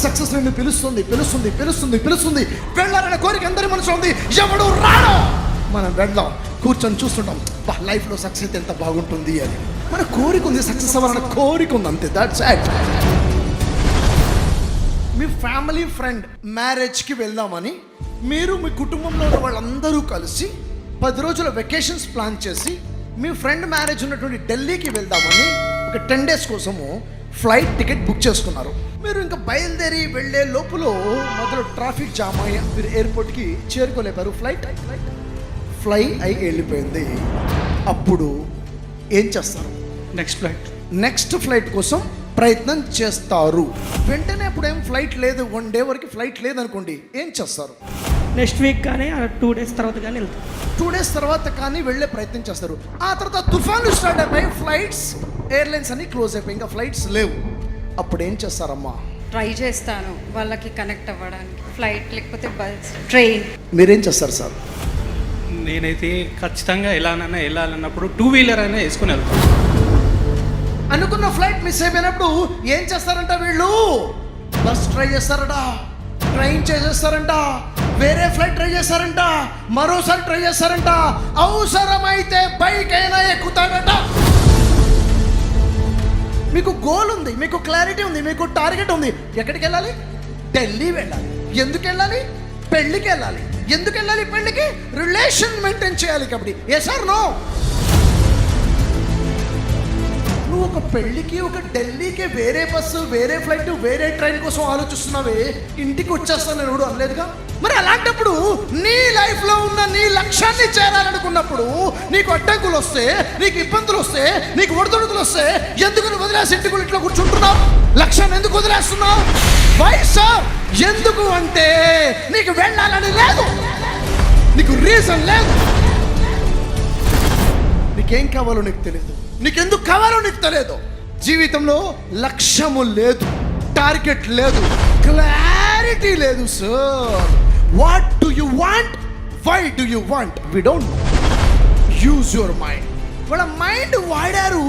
Success నిన్ను పిలుస్తుంది పిలుస్తుంది పిలుస్తుంది పిలుస్తుంది. వెళ్ళాలనే కోరిక అందరి మనసులో ఉంది, ఎవడు రాడో. మనం వెళ్దాం, కూర్చొని చూస్తుంటాం, లైఫ్లో సక్సెస్ ఎంత బాగుంటుంది అని. మన కోరిక ఉంది, సక్సెస్ అవ్వాలన్న కోరిక ఉంది, అంతే. That's it. Me family friend మ్యారేజ్కి వెళ్దామని మీరు మీ కుటుంబంలో ఉన్న వాళ్ళందరూ కలిసి 10 రోజుల వెకేషన్స్ ప్లాన్ చేసి మీ ఫ్రెండ్ మ్యారేజ్ ఉన్నటువంటి ఢిల్లీకి వెళ్దామని ఒక 10 డేస్ కోసము ఫ్లైట్ టికెట్ బుక్ చేసుకున్నారు. మీరు ఇంకా బయలుదేరి వెళ్ళే లోపల మొదలు ట్రాఫిక్ జామ్ అయ్యి మీరు ఎయిర్పోర్ట్కి చేరుకోలేపారు. ఫ్లై అయి వెళ్ళిపోయింది. అప్పుడు ఏం చేస్తారు? నెక్స్ట్ ఫ్లైట్ కోసం ప్రయత్నం చేస్తారు. వెంటనే అప్పుడు ఏం ఫ్లైట్ లేదు, 1 డే వరకు ఫ్లైట్ లేదనుకోండి, ఏం చేస్తారు? నెక్స్ట్ వీక్ కానీ 2 డేస్ తర్వాత కానీ వెళ్తారు. 2 డేస్ తర్వాత కానీ వెళ్ళే ప్రయత్నం చేస్తారు. ఆ తర్వాత తుఫాన్లు స్టార్ట్ అయిపోయి ఫ్లైట్స్, ఎయిర్లైన్స్ అన్ని క్లోజ్ అయిపోయి ఇంకా ఫ్లైట్స్ లేవు. అప్పుడు ఏం చేస్తారమ్మా? ట్రై చేస్తాను వాళ్ళకి కనెక్ట్ అవ్వడానికి, ఫ్లైట్ లేకపోతే బస్, ట్రైన్. మీరేం చేస్తారు సార్? నేనైతే ఖచ్చితంగా ఎలానైనా వెళ్ళాలన్నప్పుడు 2 వీలర్ అయినా వేసుకుని వెళ్తాను. అనుకున్న ఫ్లైట్ మిస్ అయిపోయినప్పుడు ఏం చేస్తారంట వీళ్ళు? బస్ ట్రై చేస్తారట, ట్రైన్ చేసేస్తారంట, వేరే ఫ్లైట్ ట్రై చేస్తారంట, మరోసారి ట్రై చేస్తారంట, అవసరమైతే బైక్ అయినా ఎక్కుతాడట. మీకు గోల్ ఉంది, మీకు క్లారిటీ ఉంది, మీకు టార్గెట్ ఉంది. ఎక్కడికి వెళ్ళాలి? ఢిల్లీ వెళ్ళాలి. ఎందుకు వెళ్ళాలి? పెళ్ళికి వెళ్ళాలి. ఎందుకు వెళ్ళాలి పెళ్ళికి? రిలేషన్ మెయింటైన్ చేయాలి కాబట్టి. Yes or no? నువ్వు ఒక పెళ్ళికి, ఒక ఢిల్లీకి వేరే బస్సు, వేరే ఫ్లైట్, వేరే ట్రైన్ కోసం ఆలోచిస్తున్నావే, ఇంటికి వచ్చేస్తాను నేను కూడా అనలేదుగా. మరి అలాంటప్పుడు నీ లైఫ్లో ఉన్న నీ లక్ష్యాన్ని చేరాలనుకున్నప్పుడు నీకు అడ్డంకులు వస్తే, నీకు ఇబ్బందులు వస్తే, నీకు ఒడిదొడుకులు వస్తే ఎందుకు నువ్వు వదిలేసి ఇంటికి ఇంట్లో కూర్చుంటున్నావు? లక్ష్యాన్ని ఎందుకు వదిలేస్తున్నావు? Why sir? ఎందుకు అంటే నీకు వెళ్ళాలని లేదు, నీకు రీజన్ లేదు. నీకేం కావాలో నీకు తెలియదు, నీకెందుకు కావాలో నీకు తెలియదు. జీవితంలో లక్ష్యము లేదు, టార్గెట్ లేదు, క్లారిటీ లేదు sir. What do you want? Why do you want? We don't know. Use your mind. వాళ్ళ మైండ్ వాడారు,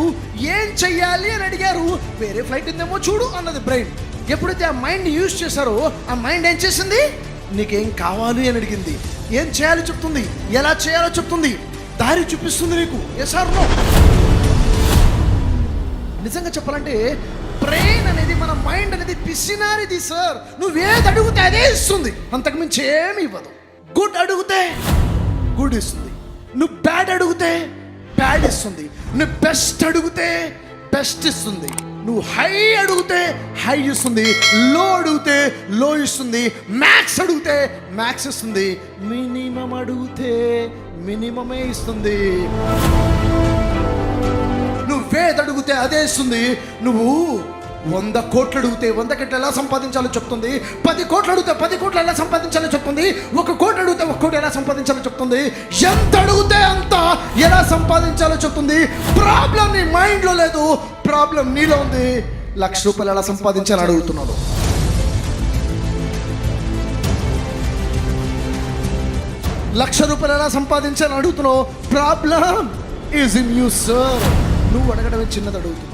ఏం చెయ్యాలి అని అడిగారు. వేరే ఫ్లైట్ ఉందేమో చూడు అన్నది బ్రెయిన్. ఎప్పుడైతే ఆ మైండ్ యూజ్ చేశారో ఆ మైండ్ ఏం చేసింది? నీకేం కావాలి అని అడిగింది. ఏం చేయాలో చెప్తుంది, ఎలా చేయాలో చెప్తుంది, దారి చూపిస్తుంది నీకు. Yes or no? నిజంగా చెప్పాలంటే బ్రెయిన్ అనేది, మన మైండ్ అనేది పిసినారిది సార్. నువ్వేది అడిగితే అదే ఇస్తుంది, అంతకు మించి ఏమి ఇవ్వదు. గుడ్ అడిగితే గుడ్ ఇస్తుంది, నువ్వు బ్యాడ్ అడిగితే బ్యాడ్ ఇస్తుంది, నువ్వు బెస్ట్ అడిగితే బెస్ట్ ఇస్తుంది, నువ్వు హై అడిగితే హై ఇస్తుంది, లో అడిగితే లో ఇస్తుంది, మ్యాక్స్ అడిగితే మ్యాక్స్ ఇస్తుంది, మినిమం అడిగితే మినిమమే ఇస్తుంది. నువ్వేది అడిగితే అదే ఇస్తుంది. నువ్వు 100 కోట్లు అడిగితే 100 కోట్లు ఎలా సంపాదించాలో చెప్తుంది, 10 కోట్లు అడిగితే 10 కోట్లు ఎలా సంపాదించాలో చెప్తుంది, 1 కోటి అడిగితే 1 కోటి ఎలా సంపాదించాలో చెప్తుంది, ఎంత అడిగితే అంత ఎలా సంపాదించాలో చెప్తుంది. ప్రాబ్లం నీ మైండ్లో లేదు, ప్రాబ్లం నీలో ఉంది. ₹1,00,000 ఎలా సంపాదించాలని అడుగుతున్నాడు. ₹1,00,000 ఎలా సంపాదించాలని అడుగుతున్నావు. Problem is in you sir. నువ్వు అడగడమే చిన్నది అడుగుతున్నావు.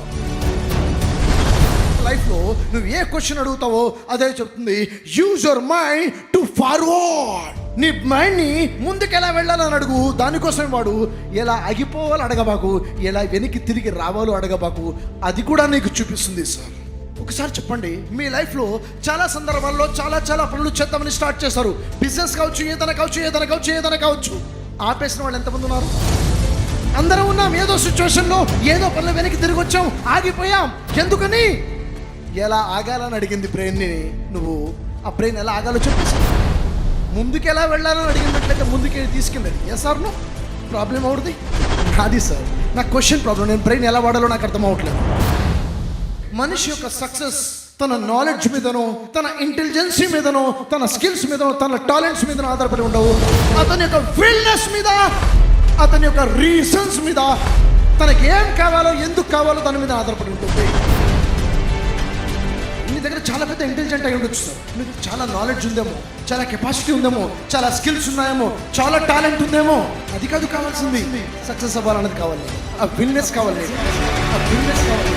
లైఫ్లో నువ్వు ఏ క్వశ్చన్ అడుగుతావో అదే చెప్తుంది. Use your mind to forward. నీ మైండ్ని ముందుకు ఎలా వెళ్ళాలని అడుగు, దానికోసం వాడు. ఎలా ఆగిపోవాలో అడగబాకు, ఎలా వెనక్కి తిరిగి రావాలో అడగబాకు, అది కూడా నీకు చూపిస్తుంది సార్. ఒకసారి చెప్పండి, మీ లైఫ్లో చాలా సందర్భాల్లో చాలా పనులు చేద్దామని స్టార్ట్ చేస్తారు. బిజినెస్ కావచ్చు, ఏదైనా కావచ్చు. ఆపేసిన వాళ్ళు ఎంతమంది ఉన్నారు? అందరం ఉన్నాం. ఏదో సిచ్యువేషన్లో ఏదో పనులు వెనక్కి తిరిగి వచ్చాం, ఆగిపోయాం. ఎందుకని? ఎలా ఆగాలని అడిగింది బ్రెయిన్ని. నువ్వు ఆ బ్రెయిన్ ఎలా ఆగాలో చెప్పేసి ముందుకు ఎలా వెళ్ళాలని అడిగినట్లయితే ముందుకు తీసుకెళ్ళేది. Yes or no? ప్రాబ్లం అవుతుంది నాది సార్. నా క్వశ్చన్ ప్రాబ్లం. నేను బ్రెయిన్ ఎలా వాడాలో నాకు అర్థం అవ్వట్లేదు. మనిషి యొక్క సక్సెస్ తన నాలెడ్జ్ మీదనో, తన ఇంటెలిజెన్సీ మీదనో, తన స్కిల్స్ మీదనో, తన టాలెంట్స్ మీదనో ఆధారపడి ఉండవు. అతని యొక్క విల్నెస్ మీద, అతని యొక్క రీజన్స్ మీద, తనకి ఏం కావాలో, ఎందుకు కావాలో దాని మీద ఆధారపడి ఉంటుంది. నీ దగ్గర చాలా పెద్ద ఇంటెలిజెంట్ అయి ఉండొచ్చు సార్. మీకు చాలా నాలెడ్జ్ ఉందేమో, చాలా కెపాసిటీ ఉందేమో, చాలా స్కిల్స్ ఉన్నాయేమో, చాలా టాలెంట్ ఉందేమో. అది కాదు కావాల్సింది. సక్సెస్ అవ్వాలన్నది కావాలి, ఆ విల్నెస్ కావాలి, ఆ విల్నెస్ కావాలి.